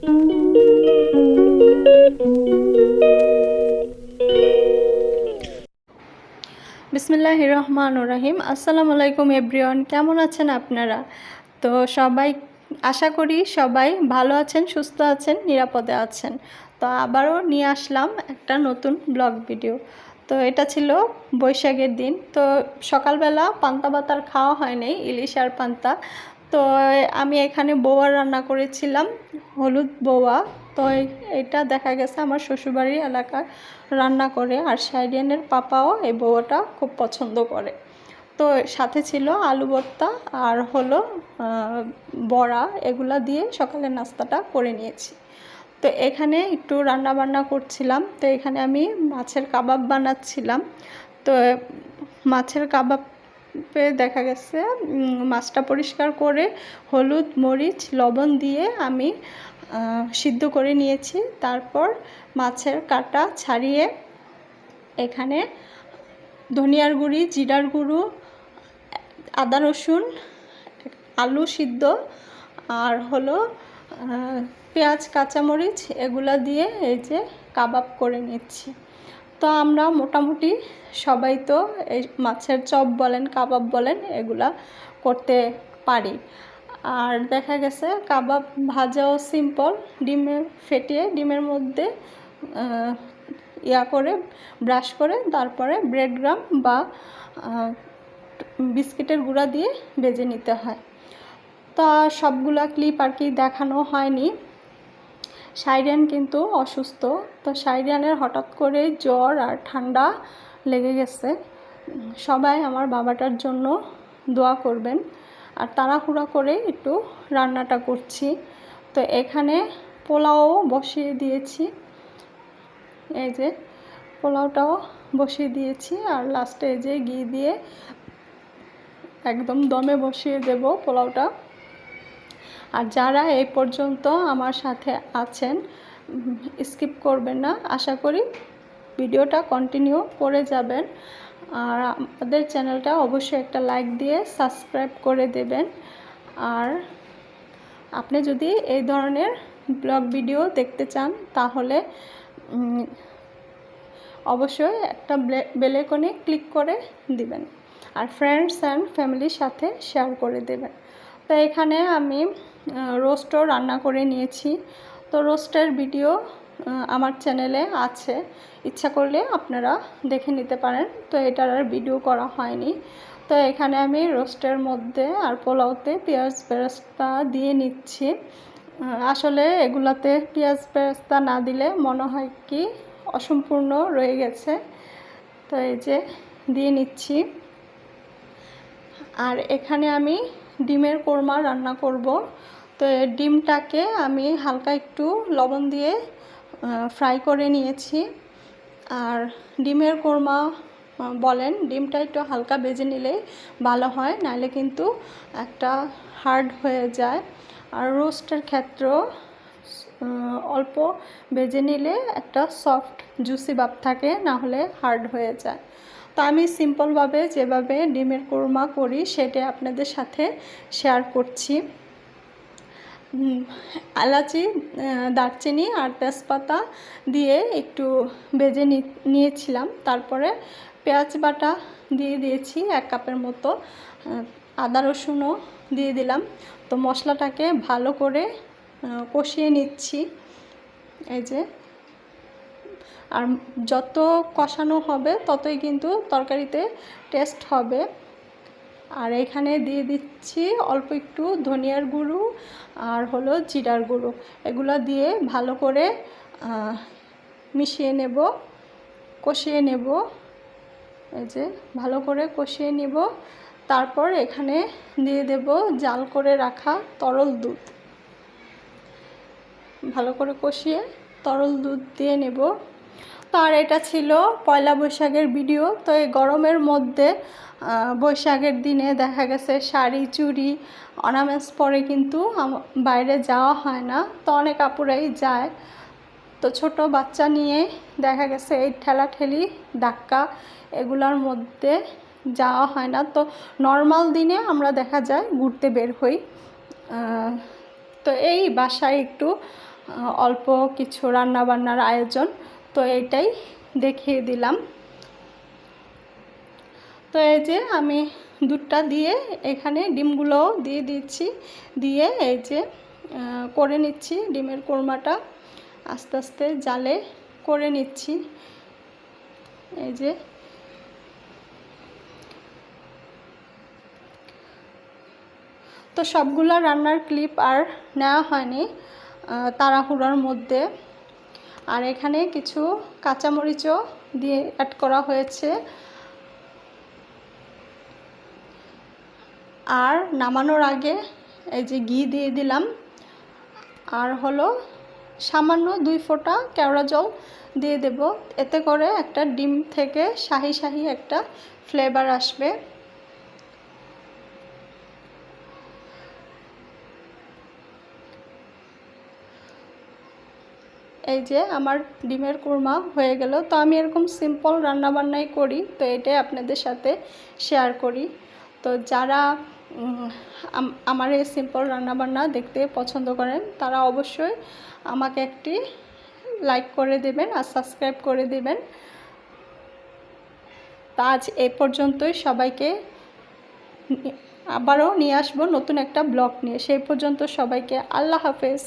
বিসমিল্লাহির রহমানির রহিম। আসসালামু আলাইকুম এভরিওয়ান, কেমন আছেন আপনারা? তো সবাই আশা করি সবাই ভালো আছেন, সুস্থ আছেন, নিরাপদে আছেন। তো আবারও নিয়ে আসলাম একটা নতুন ব্লগ ভিডিও। তো এটা ছিল বৈশাখের দিন। তো সকালবেলা পান্তা ভাত খাওয়া হয়নি, ইলিশ আর পান্তা। তো আমি এখানে বৌয়া রান্না করেছিলাম, হলুদ বৌয়া। তো এটা দেখা গেছে আমার শ্বশুরবাড়ির এলাকায় রান্না করে, আর সাইডিয়ানের পাপাও এই বৌয়াটা খুব পছন্দ করে। তো সাথে ছিল আলু ভর্তা আর হলো বড়া, এগুলা দিয়ে সকালের নাস্তাটা করে নিয়েছি। তো এখানে একটু রান্না বান্না করছিলাম। তো এখানে আমি মাছের কাবাব বানাচ্ছিলাম। তো মাছের কাবাবে দেখা গেছে মাছটা পরিষ্কার করে হলুদ, মরিচ, লবণ দিয়ে আমি সিদ্ধ করে নিয়েছি। তারপর মাছের কাঁটা ছাড়িয়ে এখানে ধনিয়ার গুঁড়ি, জিরার গুঁড়ো, আদা রসুন, আলু সিদ্ধ আর হলো পেঁয়াজ, কাঁচামরিচ এগুলা দিয়ে এই যে কাবাব করে নিচ্ছি। তো আমরা মোটামুটি সবাই তো এই মাছের চপ বলেন, কাবাব বলেন, এগুলা করতে পারি। আর দেখা গেছে কাবাব ভাজাও সিম্পল, ডিমে ফেটিয়ে ডিমের মধ্যে করে ব্রাশ করে তারপরে ব্রেড গ্রাম বা বিস্কিটের গুঁড়া দিয়ে ভেজে নিতে হয়। তা সবগুলা ক্লিপ আর কি দেখানো হয়নি। সাইরিয়ান কিন্তু অসুস্থ। তো সাইরিয়ানের হঠাৎ করে জ্বর আর ঠান্ডা লেগে গেছে। সবাই আমার বাবাটার জন্য দোয়া করবেন। আর তাড়াহুড়া করে একটু রান্নাটা করছি। তো এখানে পোলাও বসিয়ে দিয়েছি, এই যে পোলাওটাও বসিয়ে দিয়েছি। আর লাস্টে এই যে ঘি দিয়ে একদম দমে বসিয়ে দেব পোলাওটা। আর যারা এই পর্যন্ত আমার সাথে আছেন স্কিপ করবেন না, আশা করি ভিডিওটা কন্টিনিউ করে যাবেন। আর আমাদের চ্যানেলটা অবশ্যই একটা লাইক দিয়ে সাবস্ক্রাইব করে দেবেন। আর আপনি যদি এই ধরনের ব্লগ ভিডিও দেখতে চান তাহলে অবশ্যই একটা বেল আইকনে ক্লিক করে দিবেন, আর ফ্রেন্ডস অ্যান্ড ফ্যামিলির সাথে শেয়ার করে দেবেন। তো এখানে আমি রোস্টও রান্না করে নিয়েছি। তো রোস্টের ভিডিও আমার চ্যানেলে আছে, ইচ্ছা করলে আপনারা দেখে নিতে পারেন। তো এটার আর ভিডিও করা হয়নি। তো এখানে আমি রোস্টের মধ্যে আর পোলাওতে পেঁয়াজ বেরেস্তা দিয়ে নিচ্ছি। আসলে এগুলাতে পেঁয়াজ বেরেস্তা না দিলে মনে হয় কি অসম্পূর্ণ রয়ে গেছে। তো এই যে দিয়ে নিচ্ছি। আর এখানে আমি ডিমের কোরমা রান্না করব। তো ডিমটাকে আমি হালকা একটু লবণ দিয়ে ফ্রাই করে নিয়েছি। আর ডিমের কোরমা বলেন, ডিমটা একটু হালকা ভেজে নিলেই ভালো হয়, নাহলে কিন্তু একটা হার্ড হয়ে যায়। আর রোস্টের ক্ষেত্রেও অল্প ভেজে নিলে একটা সফট জুসি ভাব থাকে, না হলে হার্ড হয়ে যায়। তো আমি সিম্পলভাবে যেভাবে ডিমের কোরমা করি সেটা আপনাদের সাথে শেয়ার করছি। এলাচি, দারচিনি আর তেজপাতা দিয়ে একটু ভেজে নিয়েছিলাম। তারপরে পেঁয়াজ বাটা দিয়ে দিয়েছি 1 কাপের মতো, আদা রসুনও দিয়ে দিলাম। তো মশলাটাকে ভালো করে কষিয়ে নিচ্ছি, এই যে। আর যত কষানো হবে ততই কিন্তু তরকারিতে টেস্ট হবে। আর এখানে দিয়ে দিচ্ছি অল্প একটু ধনিয়ার গুঁড়ো আর হলো জিরার গুঁড়ো, এগুলো দিয়ে ভালো করে মিশিয়ে নেব, কষিয়ে নেব, এই যে ভালো করে কষিয়ে নেব। তারপর এখানে দিয়ে দেব জাল করে রাখা তরল দুধ, ভালো করে কষিয়ে তরল দুধ দিয়ে নেব। তো আর এটা ছিল পয়লা বৈশাখের ভিডিও। তো এই গরমের মধ্যে বৈশাখের দিনে দেখা গেছে শাড়ি, চুড়ি, অর্নামেন্টস পরে কিন্তু বাইরে যাওয়া হয় না। তো অনেক আপুরাই যায়। তো ছোট বাচ্চা নিয়ে দেখা গেছে এই ঠেলাঠেলি, ধাক্কা এগুলোর মধ্যে যাওয়া হয় না। তো নর্মাল দিনে আমরা দেখা যায় ঘুরতে বের হই। তো এই বাসায় একটু অল্প কিছু রান্নাবান্নার আয়োজন, তো এইটাই দেখিয়ে দিলাম। তো এই যে আমি দুধটা দিয়ে এখানে ডিমগুলোও দিয়ে দিচ্ছি, দিয়ে এই যে করে নিচ্ছি ডিমের কোরমাটা, আস্তে আস্তে জালে করে নিচ্ছি। এই যে তো সবগুলো রান্নার ক্লিপ আর নেওয়া হয়নি তাড়াহুড়োর মধ্যে। আর এখানে কিছু কাঁচামরিচও দিয়ে অ্যাড করা হয়েছে। আর নামানোর আগে এই যে ঘি দিয়ে দিলাম, আর হলো সামান্য 2 ফোঁটা কেওড়া জল দিয়ে দেব, এতে করে একটা ডিম থেকে শাহি শাহি একটা ফ্লেভার আসবে। এই যে আমার ডিমের কোরমা হয়ে গেল। তো আমি এরকম সিম্পল রান্নাবান্নাই করি, তো এটাই আপনাদের সাথে শেয়ার করি। তো যারা আমার এই সিম্পল রান্নাবান্না দেখতে পছন্দ করেন তারা অবশ্যই আমাকে একটি লাইক করে দেবেন আর সাবস্ক্রাইব করে দেবেন। তো আজ এই পর্যন্তই, সবাইকে আবারও নিয়ে আসবো নতুন একটা ব্লগ নিয়ে। সেই পর্যন্ত সবাইকে আল্লাহ হাফেজ।